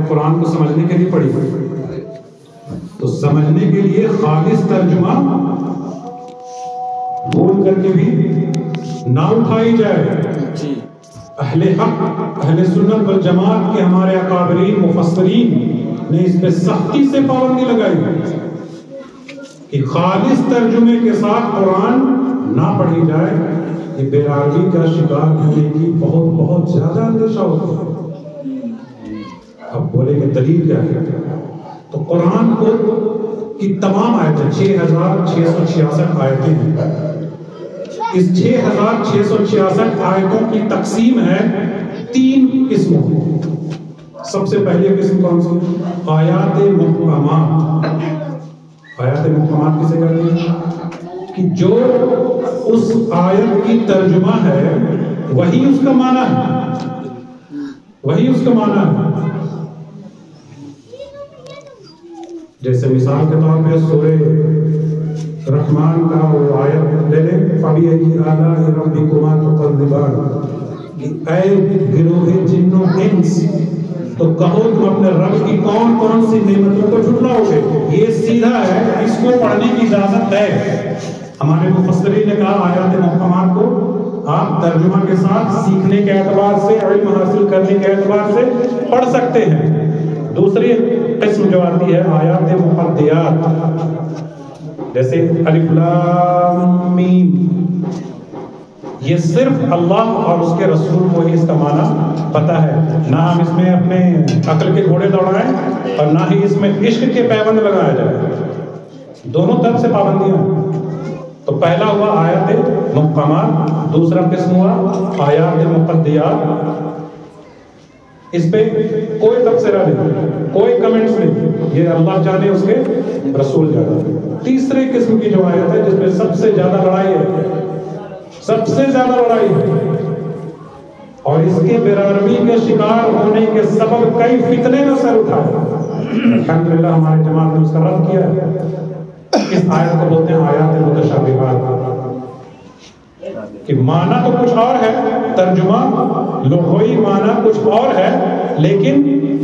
قرآن کو سمجھنے کے لیے پڑھی، تو سمجھنے کے لیے خالص ترجمہ بھول کر کے بھی نہ اٹھائی جائے۔ اہل حق، اہل سنت والجماعت کے ہمارے اکابرین مفسرین نے اس پہ سختی سے پابندی لگائی کہ خالص ترجمے کے ساتھ قرآن نہ پڑھی جائے۔ یہ بے عربی کا شکار ہونے کی بہت بہت زیادہ اندیشہ ہوتا ہے۔ اب بولے کہ دلیل کیا ہے؟ تو قرآن کو کی تمام آیتیں 6666 آیتیں ہیں، اس 6666 آیتوں کی تقسیم ہے 3 قسموں میں۔ سب سے پہلی قسم کون سی؟ آیات محکمات۔ آیات محکمات کسے کہتے ہیں؟ کہ جو اس آیت کی ترجمہ ہے وہی اس کا معنی ہے، وہی اس کا معنی ہے۔ جیسے مثال کے طور پہ سورہ رحمان کا وہ آیت لے لیں، فَبِأَيِّ آلَاءِ رَبِّكُمَا تُكَذِّبَانِ، اے گروہ جن و انس، تو کہو تم اپنے رب کی کون کون سی نعمتوں کو جھٹلاؤ گے۔ یہ سیدھا ہے، اس کو پڑھنے کی اجازت ہے۔ ہمارے مفسرین نے کہا آیات محکمات کو آپ ترجمہ کے ساتھ سیکھنے کے اعتبار سے، علم حاصل کرنے کے اعتبار سے پڑھ سکتے ہیں۔ دوسری قسم جو آتی ہے آیات مقدیات، جیسے الف لام میم، یہ صرف اللہ اور اس کے رسول کو ہی اس کا معنی پتہ ہے، نہ ہم اس میں اپنے عقل کے گھوڑے دوڑائیں اور نہ ہی اس میں عشق کے پیوند لگایا جائے۔ دونوں طرف سے پابندیاں۔ تو پہلا ہوا آیات محکمات، دوسرا قسم ہوا آیات مقدیات۔ اس پہ کوئی تبصرہ نہیں، کوئی کمنٹس نہیں، یہ اللہ جانے اس کے رسول جانے۔ تیسرے قسم کی جو آیت ہے جس میں سب سے زیادہ لڑائی ہے، سب سے زیادہ لڑائی ہے، اور اس کے بے عربی کے شکار ہونے کے سبب کئی فتنے نہ سر اٹھائے، الحمدللہ ہمارے جماعت نے اس کا رد کیا ہے۔ اس آیت کو بولتے ہیں آیات متشابہات، کہ معنی تو کچھ اور ہے، ترجمہ لغوی معنی کچھ اور ہے، لیکن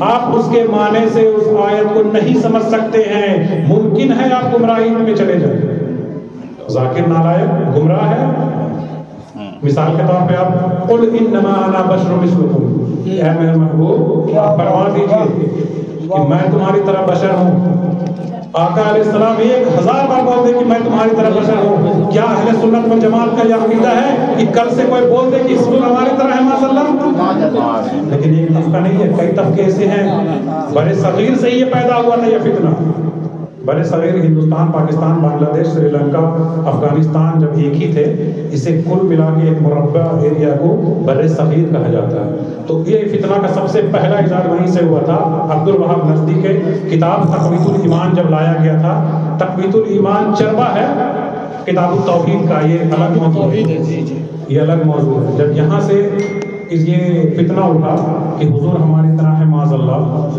آپ اس کے معنی سے اس آیت کو نہیں سمجھ سکتے ہیں۔ ممکن ہے آپ گمراہی میں چلے جائیں۔ ذاکر نالائق گمراہ ہے۔ مثال کے طور پہ آپ قل انما انا بشر مثلکم، اے میرے محبوب فرما دیجیے کہ میں تمہاری طرح بشر ہوں۔ آقا علیہ السلام 1000 بار بول دے کہ میں تمہاری طرح بشر ہوں۔ کیا اہل سنت والجماعت کا یہ عقیدہ ہے کہ کل سے کوئی بول دے کہ اس کو ہماری طرح ہے ماشاءاللہ؟ لیکن ایک طبقہ نہیں ہے، کئی طبقے ایسے ہیں۔ برے صغیر سے یہ پیدا ہوا تھا یہ فتنہ۔ برے صغیر ہندوستان، پاکستان، بنگلہ دیش، سری لنکا، افغانستان جب ایک ہی تھے، اسے کل ملا کے ایک مربع ایریا کو برے صغیر کہا جاتا ہے۔ تو یہ فتنہ کا سب سے پہلا ایجاد وہیں سے ہوا تھا۔ عبد الوہاب نجدی کے کتاب تقویت الایمان جب لایا گیا تھا، تقویت الایمان چربا ہے کتاب التوحید کا، یہ الگ موضوع ہے، یہ الگ موضوع ہے۔ جب یہاں سے یہ فتنہ اٹھا کہ حضور ہماری طرح ہے معاذ اللہ،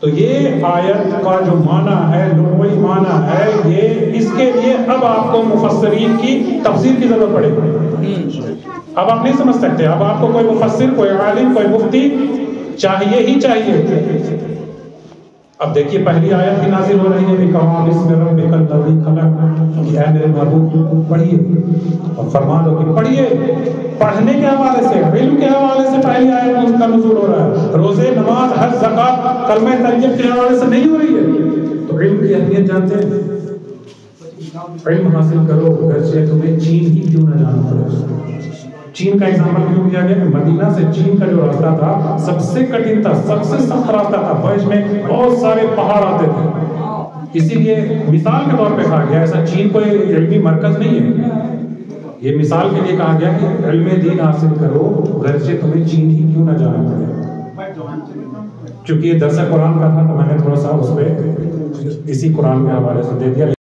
تو یہ آیت کا جو معنی ہے، لغوی معنی ہے، یہ اس کے لیے اب آپ کو مفسرین کی تفسیر کی ضرورت پڑے گی۔ اب آپ نہیں سمجھ سکتے، اب آپ کو کوئی مفسر، کوئی عالم، کوئی مفتی چاہیے ہی چاہیے۔ اب دیکھیے پہلی آیت ہی نازل ہو رہی ہے بِقَوْلِ بِسْمِ رَبِّكَ الَّذِي خَلَقَ، کہ اے میرے محبوب پڑھیے، اور فرما دو کہ پڑھیے۔ پڑھنے کے حوالے سے، علم کے حوالے سے پہلی آیت اس کا نزول ہو رہا ہے۔ روزے، نماز، حج، زکات، کلمہ طیب کے حوالے سے نہیں ہو رہی ہے۔ تو علم کی اہمیت جانتے ہیں؟ علم حاصل کرو، گرچہ تمہیں چین ہی کیوں نہ جانا پڑے۔ چین کا ایگزامپل کیوں دیا گیا؟ مدینہ سے چین کا جو راستہ تھا سب سے کٹھن تھا، سب سے سخت راستہ تھا، بیچ میں بہت سارے پہاڑ آتے تھے، اسی لیے مثال کے طور پہ کہا گیا، ایسا چین کوئی علمی مرکز نہیں ہے، یہ مثال کے لیے کہا گیا کہ علم دین حاصل کرو، گرچہ تمہیں چین ہی کیوں نہ جانا پڑے۔ چونکہ یہ درس قرآن کا تھا تو میں نے تھوڑا سا اس پہ اسی قرآن کے حوالے سے دے دیا۔